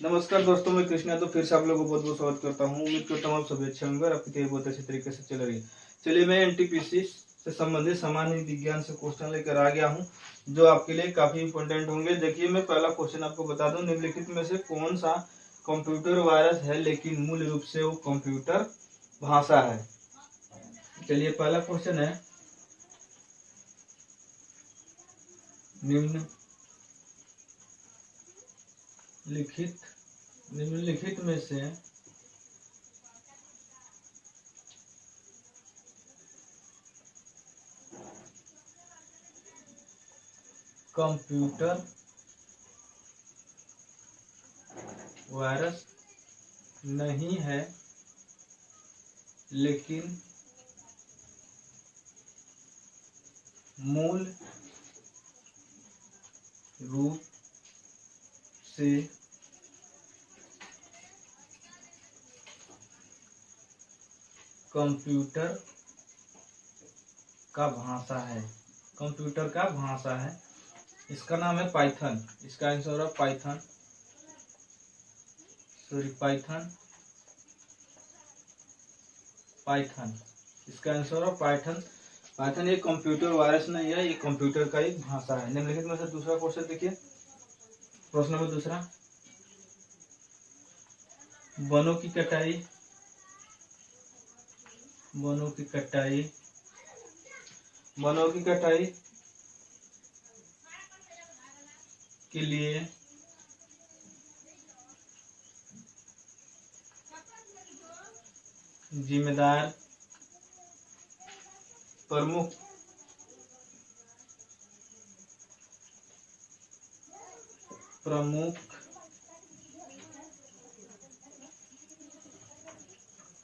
नमस्कार दोस्तों, मैं कृष्णा। तो फिर से आप लोगों को बहुत बहुत स्वागत करता हूँ। उम्मीद करता हूँ आप सभी अच्छे होंगे और आपकी तैयारी बहुत अच्छे तरीके से चल रही है। चलिए, मैं एनटीपीसी से संबंधित सामान्य विज्ञान से क्वेश्चन लेकर आ गया हूँ, जो आपके लिए काफी इंपॉर्टेंट होंगे। देखिए, मैं पहला क्वेश्चन आपको बता दूं, निम्नलिखित में से कौन सा कंप्यूटर वायरस है लेकिन मूल रूप से वो कंप्यूटर भाषा है। चलिए, पहला क्वेश्चन है, निम्नलिखित में से कंप्यूटर वायरस नहीं है लेकिन मूल रूप से कंप्यूटर का भाषा है। कंप्यूटर का भाषा है, इसका नाम है पाइथन। इसका आंसर है पाइथन। पाइथन इसका आंसर है पाइथन। पाइथन एक कंप्यूटर वायरस नहीं है, ये कंप्यूटर का एक भाषा है। निम्नलिखित में से दूसरा क्वेश्चन देखिए, प्रश्न नंबर दूसरा, वनों की कटाई वनों की कटाई वनों की कटाई के लिए जिम्मेदार प्रमुख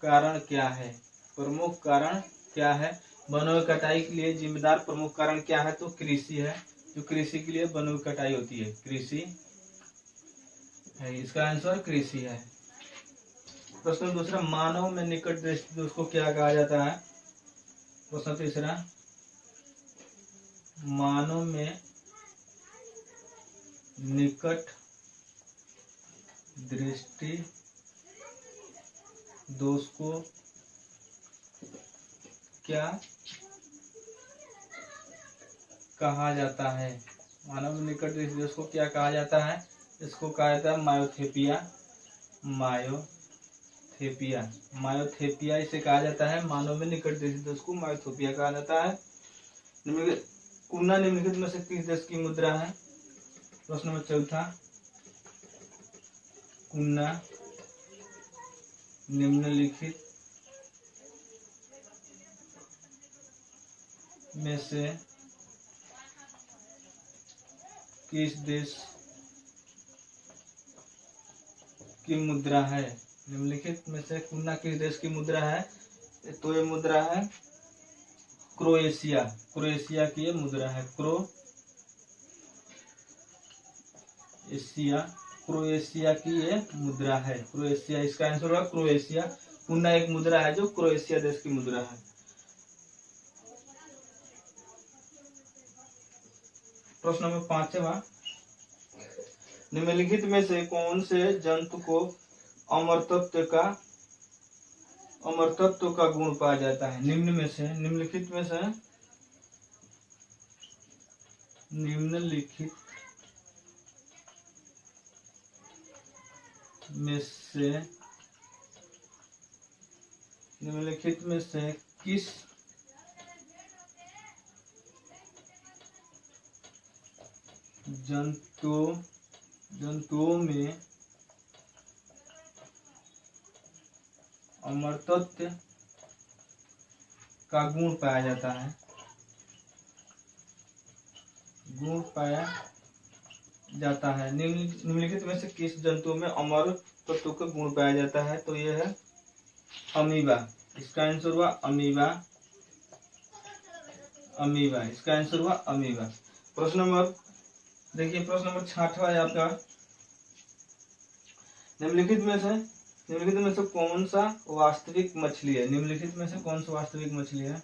कारण क्या है? प्रमुख कारण क्या है? वनों की कटाई के लिए जिम्मेदार प्रमुख कारण क्या है? तो कृषि है। जो कृषि के लिए वनों की कटाई होती है, कृषि है। इसका आंसर कृषि है। प्रश्न दूसरा, मानव में निकट दृष्टि दोष को क्या कहा जाता है? प्रश्न तीसरा, मानव में निकट दृष्टि दोष को क्या कहा जाता है? मानव में निकट दृष्टि दोष को क्या कहा जाता है? इसको कहा जाता है मायोथेपिया। मायोथेपिया इसे कहा जाता है। मानव में निकट दृष्टि दोष को मायोथेपिया कहा जाता है। कुन्ना निम्नलिखित में से किस देश की मुद्रा है? प्रश्न नंबर चौथा, कुन्ना निम्नलिखित में से किस देश की मुद्रा है? निम्नलिखित में से कुन्ना किस देश की मुद्रा है? तो ये मुद्रा है क्रोएशिया। क्रोएशिया की ये मुद्रा है। क्रोएशिया की ये मुद्रा है। क्रोएशिया, इसका आंसर होगा क्रोएशिया। कुन्ना एक मुद्रा है जो क्रोएशिया देश की मुद्रा है। प्रश्न नंबर पांचवा, निम्नलिखित में से कौन से जंतु को अमरतत्व का गुण पाया जाता है? निम्नलिखित में से किस जंतुओं में अमरतत्व का गुण पाया जाता है? निम्नलिखित में से किस जंतु में अमर तत्व का गुण पाया जाता है? तो यह है अमीबा। इसका आंसर हुआ अमीबा। इसका आंसर हुआ अमीबा। प्रश्न नंबर 6वां है आपका, निम्नलिखित में से कौन सा वास्तविक मछली है? निम्नलिखित में से कौन सा वास्तविक मछली है?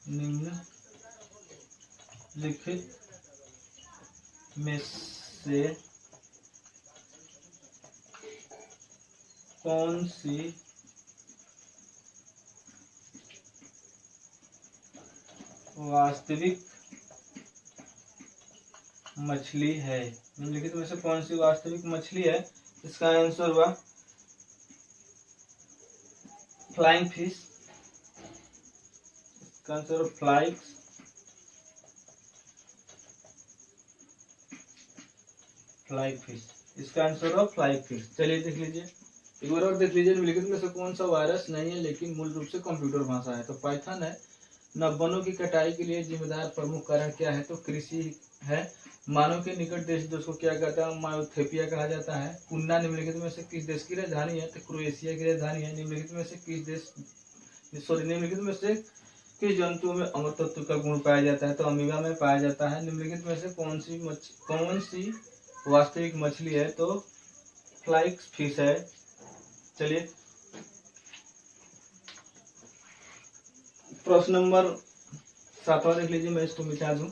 निम्नलिखित में से कौन सी वास्तविक मछली है। निम्नलिखित में से कौन सी वास्तविक मछली है। इसका आंसर हुआ फ्लाइंग फिश। इसका आंसर फ्लाइंग फिश। इसका आंसर हुआ फ्लाइंग फिश। चलिए देख लीजिए, एक बार और देख लीजिए, निम्नलिखित में से कौन सा वायरस नहीं है लेकिन मूल रूप से कंप्यूटर भाषा है। तो पाइथन है। वनों की कटाई के लिए जिम्मेदार प्रमुख कारण क्या है। तो कृषि है। मानव के निकट देश को क्या कहता है। मायोथेपिया कहा जाता है। पुन्ना निम्नलिखित में से किस देश की राजधानी है। तो क्रोएशिया की राजधानी है। निम्नलिखित में से निम्नलिखित में से किस जंतुओं में अमृत तत्व का गुण पाया जाता है। तो अमीबा में पाया जाता है। निम्नलिखित में से कौन सी वास्तविक मछली है। तो फ्लाइंग फिश है। चलिए प्रश्न नंबर 7वां देख लीजिए, मैं इसको मिटा दूं।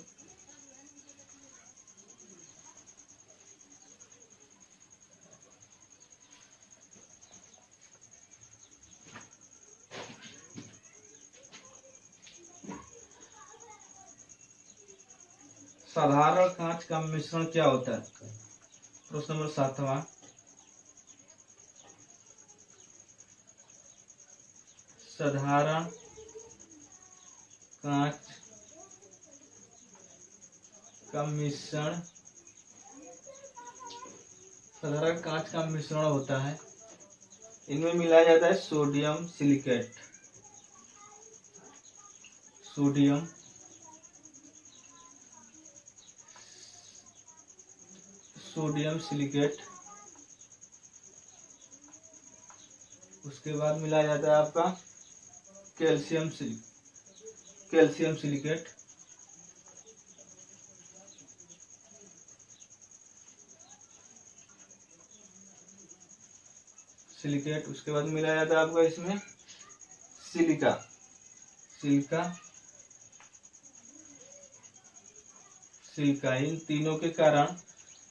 साधारण कांच का मिश्रण क्या होता है। प्रश्न नंबर 7वां, साधारण कांच का मिश्रण होता है। इनमें मिलाया जाता है सोडियम सिलिकेट। Sodium silicate. उसके बाद मिलाया जाता है आपका कैल्शियम सिलिकेट। उसके बाद मिलाया जाता है आपका इसमें सिलिका। इन तीनों के कारण